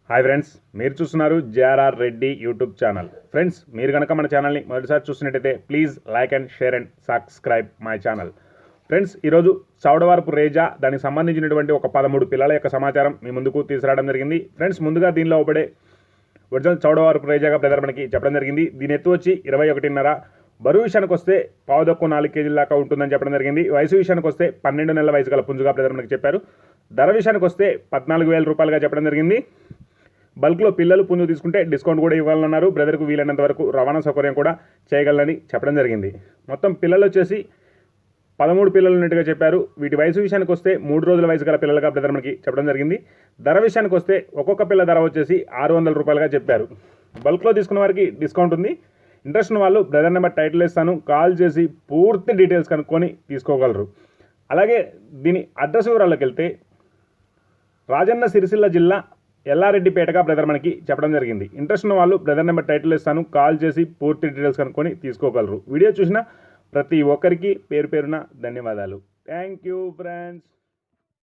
Hi friends, మీరు చూస్తున్నారు JRR Reddy YouTube channel. Friends, మీరు కనుక మన ఛానల్ని మొదటిసారి చూస్తున్నట్టయితే please like and share and subscribe my channel. Friends, ఈరోజు చౌడవరపు రేజా దానికి సంబంధించినటువంటి ఒక 13 పిల్లల యొక్క సమాచారం మీ ముందుకు తీసుకురావడం జరిగింది. ఫ్రెండ్స్, ముందుగా దీనిలో ఒకటే ఒరిజినల్ చౌడవరపు రేజాగా బ్రదర్ మనకి చెప్పడం జరిగింది. దీని ఎత్తు వచ్చి 21.5. బరువు విషయానికి వస్తే 4 కేజీల దాకా ఉంటుందని చెప్పడం జరిగింది. వయసు విషయానికి వస్తే 12 నెలల వయసు గల పుంజుగా బ్రదర్ మనకి చెప్పారు. ధర విషయానికి వస్తే 14,000 రూపాయలుగా చెప్పడం జరిగింది. బల్క్లో పిల్లలు పుంజు తీసుకుంటే డిస్కౌంట్ కూడా ఇవ్వాలన్నారు. బ్రదర్కు వీలైనంత వరకు రవాణా సౌకర్యం కూడా చేయగలనని చెప్పడం జరిగింది. మొత్తం పిల్లలు వచ్చేసి 13 పిల్లలు ఉన్నట్టుగా చెప్పారు. వీటి వయసు విషయానికి వస్తే 3 రోజుల వయసు గల పిల్లలుగా బ్రదర్ మనకి చెప్పడం జరిగింది. ధర విషయానికి వస్తే ఒక్కొక్క పిల్ల ధర వచ్చేసి 600 రూపాయలుగా చెప్పారు. బల్క్లో తీసుకున్న వారికి డిస్కౌంట్ ఉంది. ఇంట్రెస్ట్ ఉన్న వాళ్ళు బ్రదర్ నెంబర్ టైటిల్ ఇస్తాను, కాల్ చేసి పూర్తి డీటెయిల్స్ కనుక్కొని తీసుకోగలరు. అలాగే దీని అడ్రస్ వివరాల్లోకి వెళ్తే రాజన్న సిరిసిల్ల జిల్లా ఎల్లారెడ్డిపేటగా బ్రదర్ మనకి చెప్పడం జరిగింది. ఇంట్రెస్ట్ ఉన్న వాళ్ళు బ్రదర్ నెంబర్ టైటిల్ ఇస్తాను, కాల్ చేసి పూర్తి డీటెయిల్స్ కనుక్కొని తీసుకోగలరు. వీడియో చూసిన ప్రతి ఒక్కరికి పేరు పేరున ధన్యవాదాలు. Thank you friends.